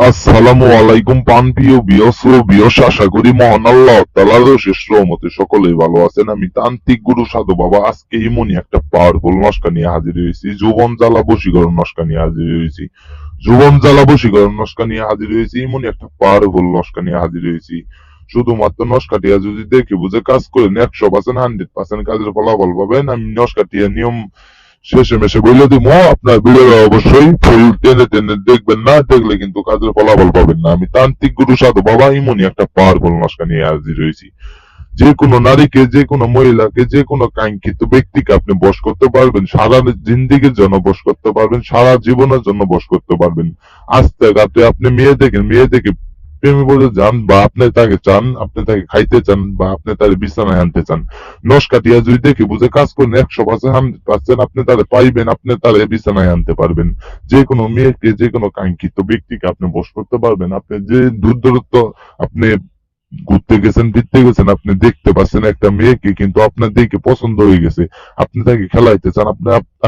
আসসালামু আলাইকুম প্রাণপ্রিয় বিয়স আশা করি মহান আল্লাহ তাআলার অশেষ রহমতে সকলেই ভালো আছেন। আমি তান্ত্রিক গুরু সাধু বাবা আজকে এমনই একটা পাওয়ারফুল নস্কা নিয়ে হাজির হয়েছি। যৌবন জ্বালা বশীকরণ নস্কা নিয়ে হাজির হয়েছি। যৌবন জ্বালা বশীকরণ নস্কা নিয়ে হাজির হয়েছি। এমনই একটা পাওয়ারফুল নস্কা নিয়ে হাজির হয়েছি। শুধুমাত্র নস্কাটিয়া যদি দেখে বুঝে কাজ করেন 100% 100% কাজের ফলাফল পাবেন। আমি নস্কাটিয়া নিয়ম শেষে মেশে বলে দিব, আপনার ভিডিও অবশ্যই ফুল টেনে টেনে দেখবেন না, দেখলে কিন্তু কাজের ফলাফল পাবেন না। আমি তান্ত্রিক গুরু সাধু বাবা এমনই একটা পাওয়ারফুল নস্কা নিয়ে হাজির হয়েছি। যে কোনো নারীকে, যে কোনো মহিলাকে, যে কোনো কাঙ্ক্ষিত ব্যক্তিকে আপনি বশ করতে পারবেন, সারা জিন্দিগির জন্য বশ করতে পারবেন, সারা জীবনের জন্য বশ করতে পারবেন। আস্তে রাতে আপনি মেয়ে দেখে প্রেমে পড়ে যান, বা আপনি তাকে চান, আপনি তাকে খাইতে চান, বা আপনি তার বিছানায় আনতে চান, নস্কাটিয়া যদি দেখে বুঝে কাজ করেন 100% 100% আপনি তারে পাইবেন, আপনি তারে বিছানায় আনতে পারবেন। যে কোনো মেয়েকে, যে কোনো কাঙ্ক্ষিত ব্যক্তিকে আপনি বশ করতে পারবেন। আপনি যে দূর দূরত্ব আপনি ঘুরতে গেছেন, ফিরতে গেছেন, আপনি দেখতে পাচ্ছেন একটা মেয়েকে, কিন্তু আপনার দেখে পছন্দ হয়ে গেছে, আপনি তাকে খেলাইতে চান,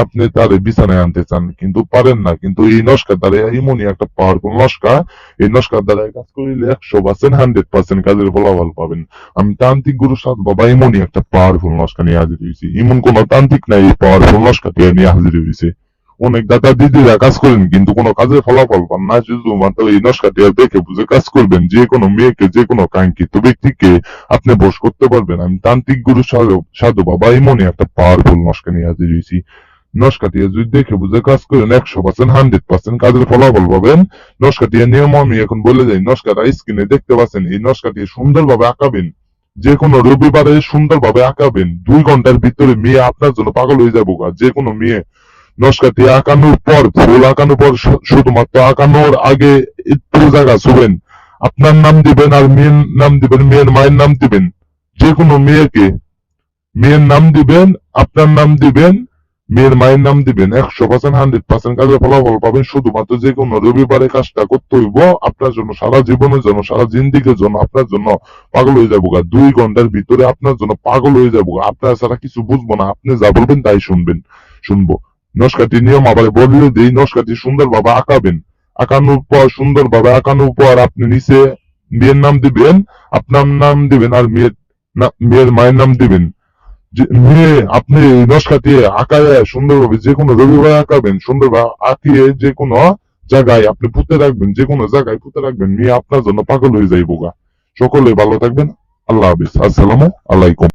আপনি তারে বিছানায় আনতে চান, কিন্তু পারেন না। কিন্তু এই নস্কার দ্বারা, এমনই একটা পাওয়ারফুল নস্কা, এই নস্কার দ্বারা কাজ করিলে 100% 100% কাজের ফলাফল পাবেন। আমি তান্ত্রিক গুরু সাধু বাবা এমনই একটা পাওয়ারফুল নস্কা নিয়ে হাজির হয়েছি। এমন কোন তান্ত্রিক নাই এই পাওয়ারফুল নস্কাটি নিয়ে হাজির হয়েছে। অনেক দাদা দিদিরা কাজ করেন কিন্তু কোনো কাজের ফলাফল পান না। শুধুমাত্র এই নস্কাটি দেখে বুঝে কাজ করবেন, যে কোনো মেয়েকে, যে কোনো কাঙ্ক্ষিত ব্যক্তিকে আপনি বশ করতে পারবেন। আমি তান্ত্রিক গুরু সাধু বাবা এমনই একটা পাওয়ারফুল নস্কা নিয়ে হাজির হয়েছি। নস্কাটি যদি দেখে বুঝে কাজ করেন 100% 100% কাজের ফলাফল পাবেন। নস্কাটির নিয়ম আমি এখন বলে যাই। নস্কাটা স্ক্রিনে দেখতে পাচ্ছেন, এই নস্কাটি সুন্দরভাবে আঁকাবেন, যে কোনো রবিবারে সুন্দরভাবে আঁকাবেন। 2 ঘন্টার ভিতরে মেয়ে আপনার জন্য পাগল হয়ে যাবো। যে কোনো মেয়ে নস্কাটি আঁকানোর পর, ফুল আঁকানোর পর, শুধুমাত্র আঁকানোর আগে একটু জায়গা ছুবেন, আপনার নাম দিবেন, আর মেয়ের নাম দিবেন, মেয়ের মায়ের নাম দিবেন। যে কোনো মেয়েকে মেয়ের নাম দিবেন, আপনার নাম দিবেন, মেয়ের মায়ের নাম দিবেন। 100% 100% কাজের ফলাফল পাবেন। শুধুমাত্র যে কোনো রবিবারে কাজটা করতে হইব। আপনার জন্য, সারা জীবনের জন্য, সারা জিন্দিগির জন্য আপনার জন্য পাগল হয়ে যাবো। 2 ঘন্টার ভিতরে আপনার জন্য পাগল হয়ে যাবো। আপনার ছাড়া কিছু বুঝবো না, আপনি যা বলবেন তাই শুনবো। নস্কাটি নিয়ম আবার বললে দিই। নস্কাটি সুন্দরভাবে আঁকাবেন। আঁকানোর পর, সুন্দরভাবে আঁকানোর পর, আপনি নিচে মেয়ের নাম দিবেন, আপনার নাম দিবেন, আর মেয়ের মায়ের নাম দিবেন। যে মেয়ে আপনি নস্কাটি আঁকায় সুন্দরভাবে যে কোনো রবিবার আঁকাবেন, সুন্দরভাবে আঁকিয়ে যে কোনো জায়গায় আপনি পুঁতে রাখবেন, যে কোনো জায়গায় পুঁতে রাখবেন, মেয়ে আপনার জন্য পাগল হয়ে যাইব। সকলে ভালো থাকবেন। আল্লাহ হাফিজ। আসসালামু আলাইকুম।